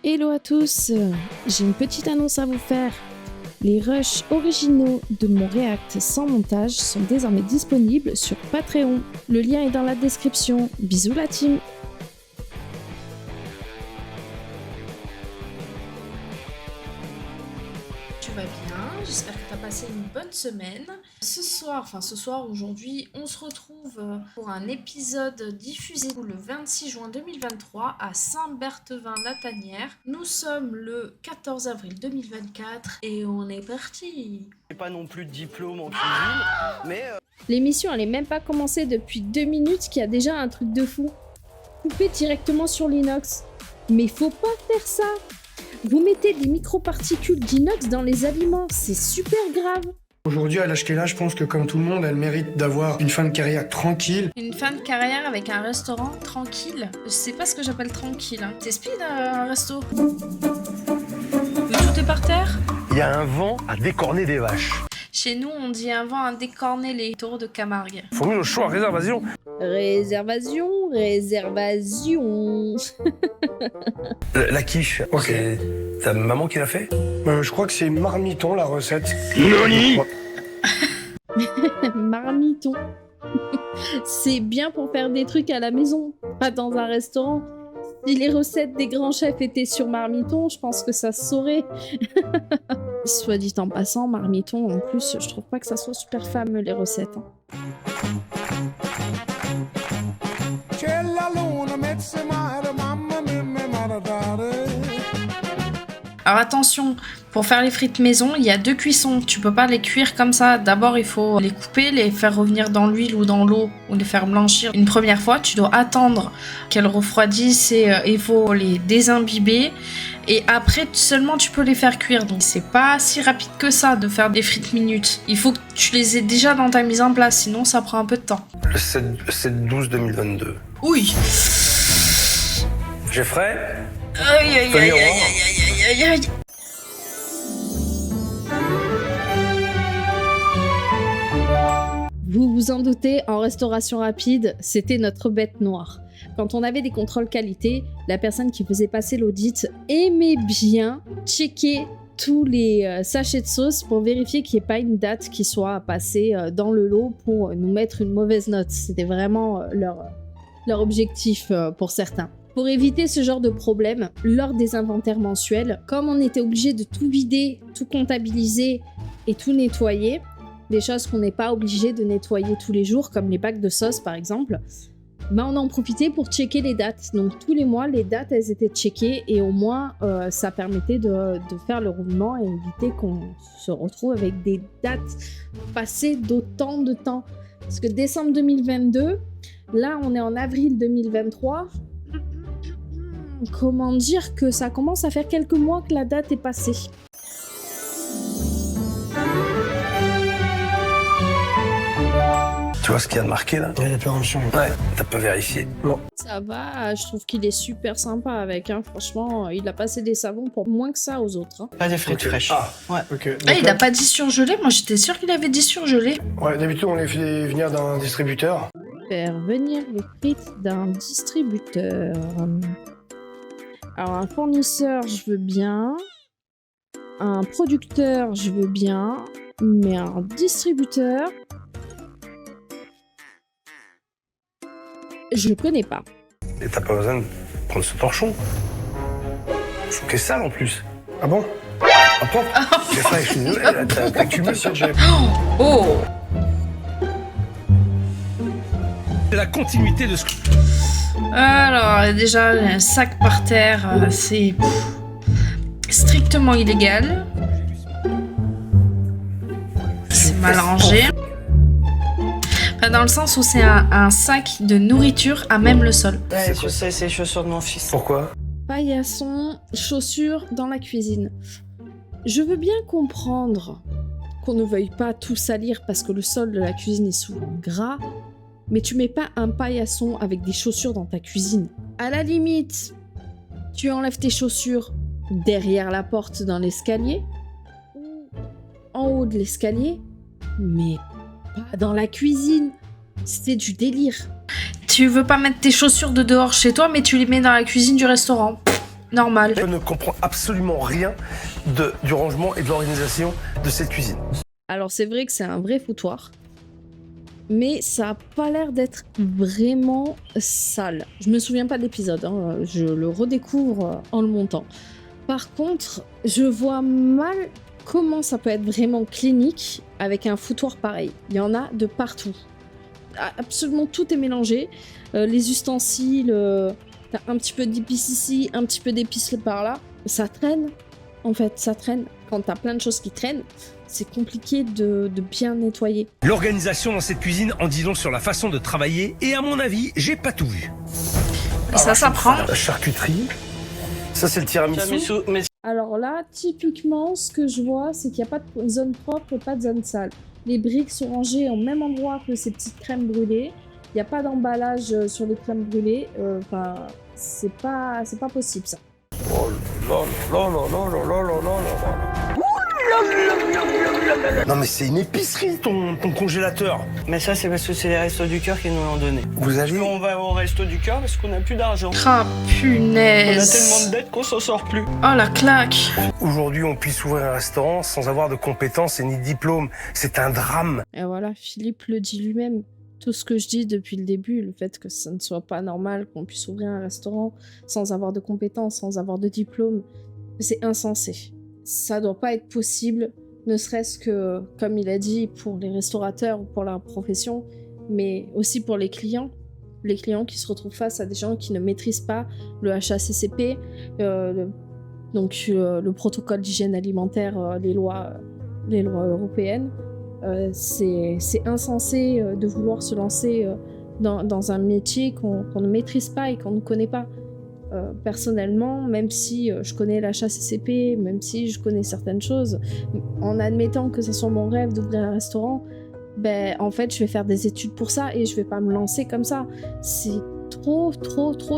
Hello à tous, j'ai une petite annonce à vous faire. Les rushs originaux de mon React sans montage sont désormais disponibles sur Patreon. Le lien est dans la description. Bisous la team! Tu vas bien, j'espère que tu as passé une bonne semaine. Aujourd'hui, on se retrouve pour un épisode diffusé le 26 juin 2023 à Saint-Berthevin-la-Tanière. Nous sommes le 14 avril 2024 et on est parti. J'ai pas non plus de diplôme en cuisine, mais... L'émission elle est même pas commencée depuis 2 minutes qu'il y a déjà un truc de fou. Coupé directement sur l'inox. Mais faut pas faire ça. Vous mettez des microparticules d'inox dans les aliments, c'est super grave. Aujourd'hui, à l'âge qu'elle a, je pense que comme tout le monde, elle mérite d'avoir une fin de carrière tranquille. Une fin de carrière avec un restaurant tranquille. Je sais pas ce que j'appelle tranquille. Hein. C'est speed un resto. Tout est par terre. Il y a un vent à décorner des vaches. Chez nous, on dit un vent à décorner les taureaux de Camargue. Faut mieux le choix, réservation. Réservation. La quiche, Ok. c'est ta maman qui l'a fait? Je crois que c'est marmiton la recette. Noni. Marmiton. C'est bien pour faire des trucs à la maison, pas dans un restaurant. Si les recettes des grands chefs étaient sur Marmiton, je pense que ça se saurait. Soit dit en passant, Marmiton, en plus, je trouve pas que ça soit super fameux les recettes. Hein. Alors attention, pour faire les frites maison, il y a 2 cuissons. Tu peux pas les cuire comme ça. D'abord, il faut les couper, les faire revenir dans l'huile ou dans l'eau ou les faire blanchir une première fois. Tu dois attendre qu'elles refroidissent et il faut les désimbiber. Et après, seulement tu peux les faire cuire. Donc c'est pas si rapide que ça de faire des frites minutes. Il faut que tu les aies déjà dans ta mise en place, sinon ça prend un peu de temps. Le 7-12-2022. Oui. Jeffrey. Aïe aïe aïe aïe aïe aïe aïe. Vous vous en doutez, en restauration rapide, c'était notre bête noire. Quand on avait des contrôles qualité, la personne qui faisait passer l'audit aimait bien checker tous les sachets de sauce pour vérifier qu'il n'y ait pas une date qui soit passée dans le lot pour nous mettre une mauvaise note. C'était vraiment leur objectif pour certains. Pour éviter ce genre de problème, lors des inventaires mensuels, comme on était obligé de tout vider, tout comptabiliser et tout nettoyer, des choses qu'on n'est pas obligé de nettoyer tous les jours, comme les bacs de sauce par exemple, on en profitait pour checker les dates. Donc tous les mois, les dates, elles étaient checkées et au moins, ça permettait de faire le roulement et éviter qu'on se retrouve avec des dates passées d'autant de temps. Parce que décembre 2022, là on est en avril 2023, comment dire que ça commence à faire quelques mois que la date est passée. Tu vois ce qu'il y a de marqué là? Il y a des péremptions. Ouais, t'as pas vérifié. Non. Ça va, je trouve qu'il est super sympa avec, hein. Franchement, il a passé des savons pour moins que ça aux autres. Hein. Pas des frites fraîches. Ah, Ouais. Ok. Ah, il a pas dit surgelé, moi j'étais sûre qu'il avait dit surgelé. Ouais, d'habitude, on les fait venir d'un distributeur. Faire venir les frites d'un distributeur. Alors un fournisseur, je veux bien. Un producteur, je veux bien. Mais un distributeur... je connais pas. et t'as pas besoin de prendre ce torchon. Je trouve que c'est sale en plus. Ah bon? Ah propre. Jeffrey, je suis désolé, là, t'as cumulé sur le Oh! C'est la continuité de ce que... Alors, déjà, un sac par terre, c'est strictement illégal. C'est mal rangé. Enfin, dans le sens où c'est un sac de nourriture à même le sol. Ouais, je sais, c'est les chaussures de mon fils. Pourquoi? Paillasson, chaussures dans la cuisine. Je veux bien comprendre qu'on ne veuille pas tout salir parce que le sol de la cuisine est souvent gras, mais tu mets pas un paillasson avec des chaussures dans ta cuisine. À la limite, tu enlèves tes chaussures derrière la porte dans l'escalier, ou en haut de l'escalier, mais pas dans la cuisine. C'est du délire. Tu veux pas mettre tes chaussures de dehors chez toi, mais tu les mets dans la cuisine du restaurant. normal. Je ne comprends absolument rien du rangement et de l'organisation de cette cuisine. Alors c'est vrai que c'est un vrai foutoir, mais ça a pas l'air d'être vraiment sale. Je me souviens pas de l'épisode, hein, je le redécouvre en le montant. Par contre, je vois mal comment ça peut être vraiment clinique avec un foutoir pareil. Il y en a de partout. Absolument tout est mélangé. Les ustensiles, t'as un petit peu d'épices ici, un petit peu d'épices par là. Ça traîne, en fait, ça traîne. Quand t'as plein de choses qui traînent, c'est compliqué de bien nettoyer. L'organisation dans cette cuisine en dit long sur la façon de travailler et à mon avis, j'ai pas tout vu. Et ça s'apprend. La charcuterie. Ça, c'est le tiramisu. Mais Alors là, typiquement, ce que je vois, c'est qu'il n'y a pas de zone propre et pas de zone sale. Les briques sont rangées au même endroit que ces petites crèmes brûlées. Il n'y a pas d'emballage sur les crèmes brûlées. Enfin, c'est pas possible, ça. Oh là là là là là là là là là. Non mais c'est une épicerie ton congélateur. ça, c'est parce que c'est les Restos du Cœur qui nous l'ont donné. Vous avez... On va au Resto du Cœur parce qu'on n'a plus d'argent. Ah, On a punaise. tellement de dettes qu'on s'en sort plus. Oh, la claque. Aujourd'hui, on puisse ouvrir un restaurant sans avoir de compétences et ni de diplôme. C'est un drame. Et voilà, Philippe le dit lui-même. Tout ce que je dis depuis le début, le fait que ça ne soit pas normal qu'on puisse ouvrir un restaurant sans avoir de compétences, sans avoir de diplôme, c'est insensé. Ça doit pas être possible, ne serait-ce que, comme il a dit, pour les restaurateurs ou pour la profession, mais aussi pour les clients. Les clients qui se retrouvent face à des gens qui ne maîtrisent pas le HACCP, le protocole d'hygiène alimentaire, les lois européennes. C'est insensé de vouloir se lancer dans un métier qu'on ne maîtrise pas et qu'on ne connaît pas. Personnellement, même si je connais la HACCP, même si je connais certaines choses, en admettant que ce soit mon rêve d'ouvrir un restaurant, en fait, je vais faire des études pour ça et je vais pas me lancer comme ça. C'est trop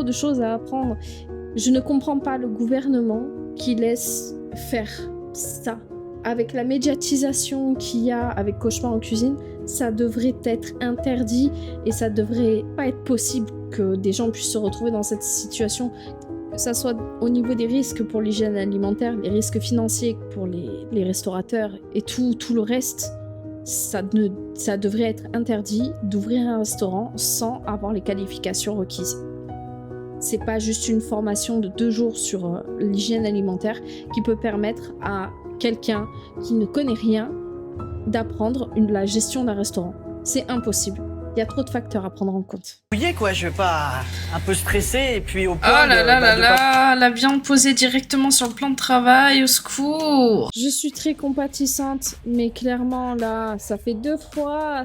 de choses à apprendre. Je ne comprends pas le gouvernement qui laisse faire ça. Avec la médiatisation qu'il y a avec Cauchemar en cuisine, ça devrait être interdit et ça devrait pas être possible que des gens puissent se retrouver dans cette situation, que ça soit au niveau des risques pour l'hygiène alimentaire, les risques financiers pour les restaurateurs et tout le reste. Ça devrait être interdit d'ouvrir un restaurant sans avoir les qualifications requises. C'est pas juste une formation de 2 jours sur l'hygiène alimentaire qui peut permettre à quelqu'un qui ne connaît rien d'apprendre la gestion d'un restaurant. C'est impossible. Il y a trop de facteurs à prendre en compte. Quoi, je vais pas un peu stresser et puis au point Oh là là là là, la viande posée directement sur le plan de travail, au secours. Je suis très compatissante, mais clairement là, ça fait 2 fois.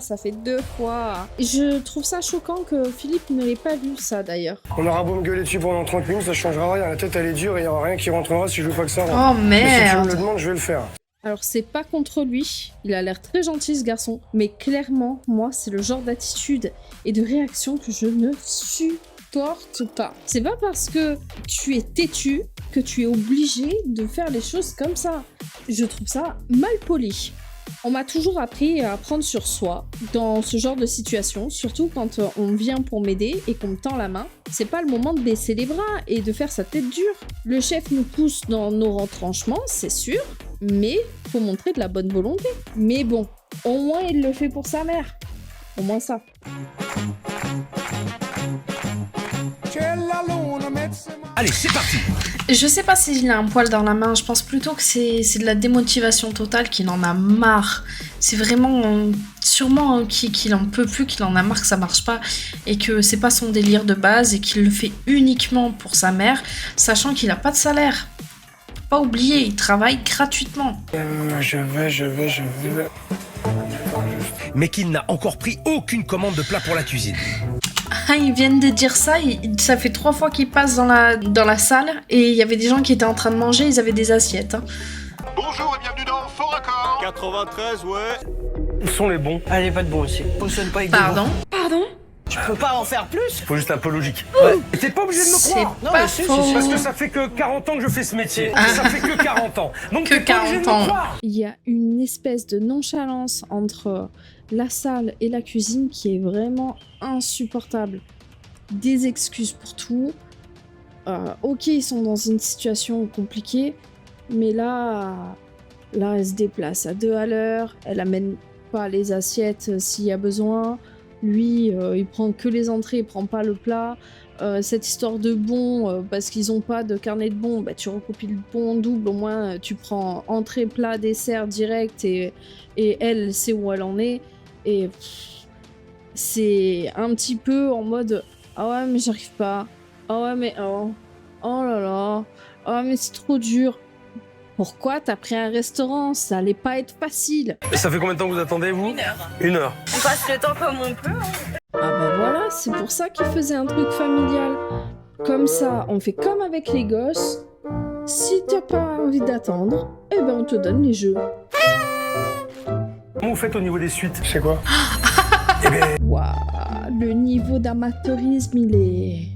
Je trouve ça choquant que Philippe ne l'ait pas vu, ça d'ailleurs. On aura beau me gueuler dessus pendant 30 minutes, ça changera rien. La tête elle est dure et il y aura rien qui rentrera si je veux pas que ça rentre. Oh Mais si tu me merde. le demandes, je vais le faire. Alors c'est pas contre lui, il a l'air très gentil ce garçon, mais clairement, moi, c'est le genre d'attitude et de réaction que je ne supporte pas. C'est pas parce que tu es têtu que tu es obligé de faire les choses comme ça. Je trouve ça mal poli. On m'a toujours appris à prendre sur soi dans ce genre de situation, surtout quand on vient pour m'aider et qu'on me tend la main. C'est pas le moment de baisser les bras et de faire sa tête dure. Le chef nous pousse dans nos retranchements, c'est sûr, mais faut montrer de la bonne volonté. Mais bon, au moins il le fait pour sa mère. Au moins ça. Allez, c'est parti. Je sais pas s'il a un poil dans la main, je pense plutôt que c'est de la démotivation totale, qu'il en a marre. C'est vraiment sûrement qu'il en peut plus, qu'il en a marre que ça marche pas et que c'est pas son délire de base et qu'il le fait uniquement pour sa mère, sachant qu'il a pas de salaire. Faut pas oublier, il travaille gratuitement. Je vais. Mais qu'il n'a encore pris aucune commande de plat pour la cuisine. Ah, ils viennent de dire ça, ça fait 3 fois qu'ils passent dans la salle et il y avait des gens qui étaient en train de manger, ils avaient des assiettes. Bonjour et bienvenue dans Fort Raccord 93, ouais. Ils sont les bons. Allez, pas de bon aussi. Fonctionne pas avec des Pardon. bons. Tu peux pas en faire plus. Faut juste un peu logique. Et t'es pas obligé de me C'est croire. Non, pas mais si, faux. si, Parce que ça fait que 40 ans que je fais ce métier. Ça fait que 40 ans. Donc Que t'es pas obligé de 40 me ans. croire. Il y a une espèce de nonchalance entre la salle et la cuisine qui est vraiment insupportable. Des excuses pour tout. Ok, ils sont dans une situation compliquée, mais là, elle se déplace à 2 à l'heure, elle amène pas les assiettes s'il y a besoin. Lui, il prend que les entrées, il prend pas le plat. Cette histoire de bons, parce qu'ils ont pas de carnet de bons, bah, tu recopies le bon en double, au moins tu prends entrée, plat, dessert direct et elle sait où elle en est. Et c'est un petit peu en mode ah ouais, mais j'arrive pas. Ah ouais, mais oh là là. Ah mais c'est trop dur. Pourquoi t'as pris un restaurant? Ça allait pas être facile. Et ça fait combien de temps que vous attendez, vous? 1 heure. 1 heure. On passe le temps comme on peut. Ah bah voilà, c'est pour ça qu'il faisait un truc familial. Comme ça, on fait comme avec les gosses. Si t'as pas envie d'attendre, eh ben on te donne les jeux. Comment vous faites au niveau des suites? C'est quoi? Eh ben, Waouh, le niveau d'amateurisme, il est...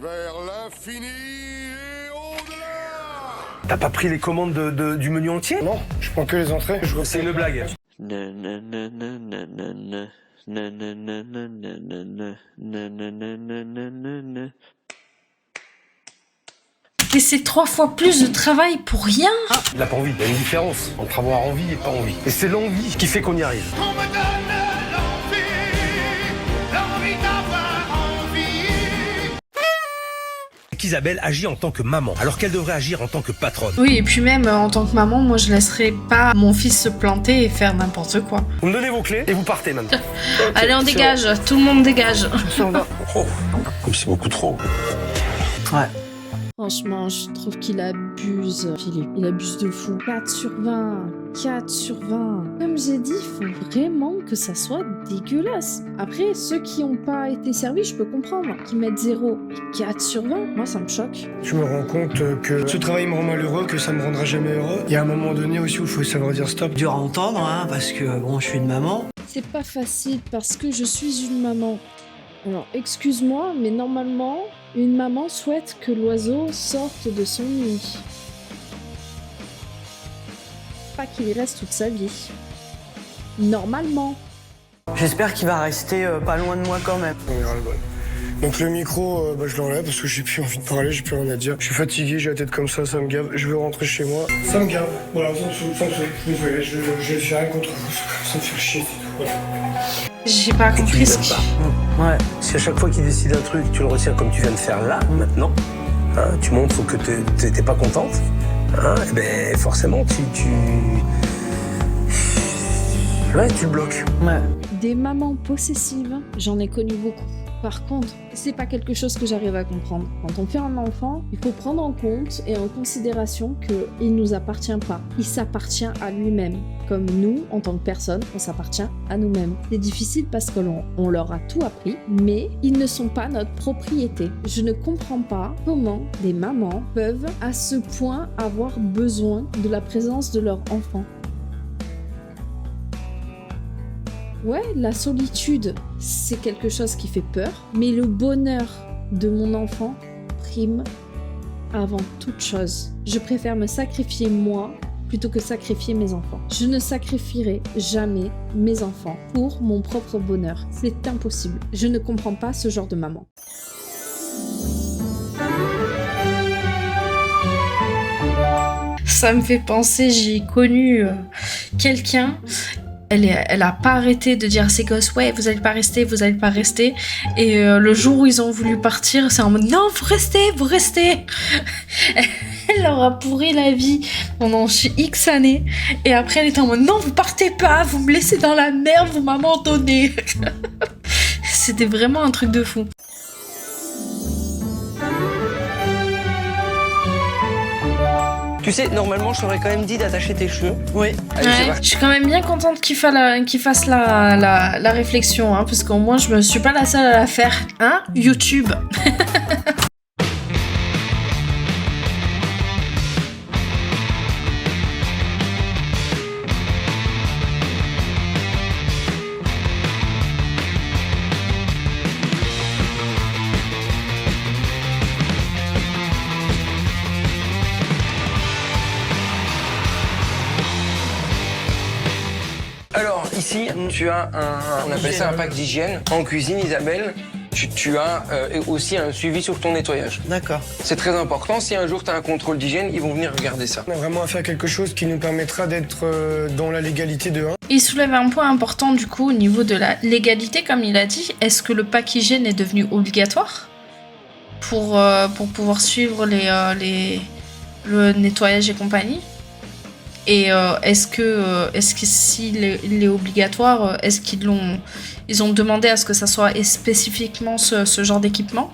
Vers l'infini et au-delà. t'as pas pris les commandes du menu entier? Non, je prends que les entrées. C'est une blague. Et c'est 3 fois plus de travail pour rien. Il a pas envie. Il y a une différence entre avoir envie et pas envie. Et c'est l'envie qui fait qu'on y arrive. On me donne l'envie d'avoir envie. Qu'Isabelle agit en tant que maman, alors qu'elle devrait agir en tant que patronne. Oui, et puis même en tant que maman, moi je laisserai pas mon fils se planter et faire n'importe quoi. Vous me donnez vos clés et vous partez même. Allez, on dégage, tout le monde dégage. Oh, c'est beaucoup trop. Ouais. Franchement, je trouve qu'il abuse, Philippe. Il abuse de fou. 4 sur 20. 4 sur 20. Comme j'ai dit, il faut vraiment que ça soit dégueulasse. Après, ceux qui n'ont pas été servis, je peux comprendre. Qui mettent 0. Mais 4 sur 20, moi, ça me choque. Je me rends compte que ce travail me rend malheureux, que ça me rendra jamais heureux. Il y a un moment donné aussi où il faut savoir dire stop. Dur à entendre, hein, parce que bon, je suis une maman. C'est pas facile parce que je suis une maman. Alors, excuse-moi, mais normalement, une maman souhaite que l'oiseau sorte de son nid. Pas qu'il y reste toute sa vie. Normalement. J'espère qu'il va rester pas loin de moi quand même. On ira le bol. Donc le micro, je l'enlève parce que j'ai plus envie de parler, j'ai plus rien à dire. Je suis fatigué, j'ai la tête comme ça me gave. Je veux rentrer chez moi. Ça me gave. Voilà, sans dessous. Désolé, je vais faire rien contre vous. Ça me fait chier, c'est tout. Voilà. J'ai pas compris ce qui... Ouais. Si à chaque fois qu'il décide un truc, tu le retiens comme tu viens de faire là, maintenant, hein, tu montres que t'es pas contente, hein, et ben forcément ouais, tu le bloques. Ouais. Des mamans possessives, j'en ai connu beaucoup. Par contre, c'est pas quelque chose que j'arrive à comprendre. Quand on fait un enfant, il faut prendre en compte et en considération qu'il nous appartient pas. Il s'appartient à lui-même. Comme nous, en tant que personne, on s'appartient à nous-mêmes. C'est difficile parce qu'on leur a tout appris, mais ils ne sont pas notre propriété. Je ne comprends pas comment des mamans peuvent à ce point avoir besoin de la présence de leur enfant. Ouais, la solitude, c'est quelque chose qui fait peur, mais le bonheur de mon enfant prime avant toute chose. Je préfère me sacrifier moi plutôt que sacrifier mes enfants. Je ne sacrifierai jamais mes enfants pour mon propre bonheur. C'est impossible. Je ne comprends pas ce genre de maman. Ça me fait penser, j'ai connu quelqu'un... Elle a pas arrêté de dire à ses gosses ouais vous allez pas rester et le jour où ils ont voulu partir c'est en mode non vous restez. Elle leur a pourri la vie pendant X années et après elle était en mode non vous partez pas, vous me laissez dans la merde, vous m'abandonnez. C'était vraiment un truc de fou. Tu sais, normalement, je t'aurais quand même dit d'attacher tes cheveux. Oui. Allez, Ouais, je suis quand même bien contente qu'il fasse la réflexion, hein, parce qu'au moins je me suis pas la seule à la faire. Hein, YouTube. Alors ici, tu as on appelle ça un pack d'hygiène. En cuisine, Isabelle, tu as aussi un suivi sur ton nettoyage. D'accord. C'est très important. Si un jour tu as un contrôle d'hygiène, ils vont venir regarder ça. On a vraiment à faire quelque chose qui nous permettra d'être dans la légalité de 1. Il soulève un point important du coup au niveau de la légalité, comme il a dit. Est-ce que le pack hygiène est devenu obligatoire pour pouvoir suivre le nettoyage et compagnie? Et est-ce que s'il est obligatoire, est-ce ils ont demandé à ce que ça soit spécifiquement ce genre d'équipement?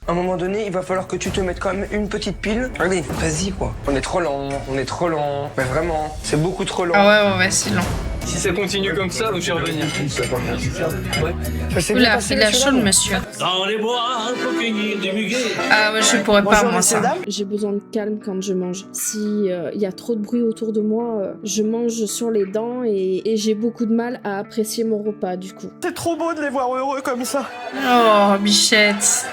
À un moment donné, il va falloir que tu te mettes quand même une petite pile. Allez, vas-y quoi. On est trop lent. Mais vraiment, c'est beaucoup trop lent. Ah ouais, c'est lent. Si ça continue comme ça, je vais revenir. Oula, il a chaud le monsieur. Dans les bois, pour cueillir des muguets. Ah ouais, je pourrais pas moi ça. J'ai besoin de calme quand je mange. Si y a trop de bruit autour de moi, je mange sur les dents et j'ai beaucoup de mal à apprécier mon repas du coup. C'est trop beau de les voir heureux comme ça. Oh, bichette.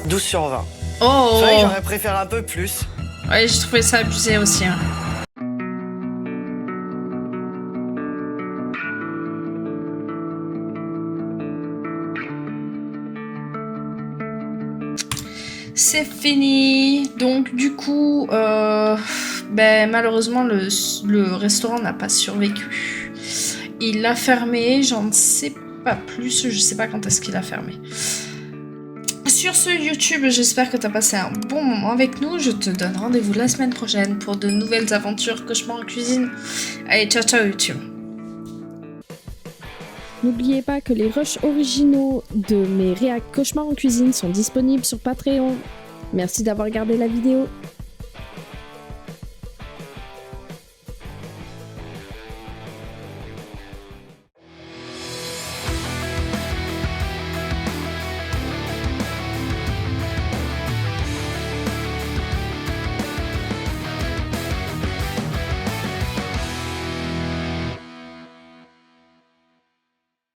12 sur 20. Oh, C'est vrai que j'aurais préféré un peu plus. Ouais, j'ai trouvé ça abusé aussi. Hein. C'est fini. Donc du coup, malheureusement le restaurant n'a pas survécu. Il a fermé. J'en sais pas plus. Je sais pas quand est-ce qu'il a fermé. Sur ce YouTube, j'espère que tu as passé un bon moment avec nous. Je te donne rendez-vous la semaine prochaine pour de nouvelles aventures cauchemar en cuisine. Allez, ciao ciao YouTube. N'oubliez pas que les rushs originaux de mes réacs cauchemar en cuisine sont disponibles sur Patreon. Merci d'avoir regardé la vidéo.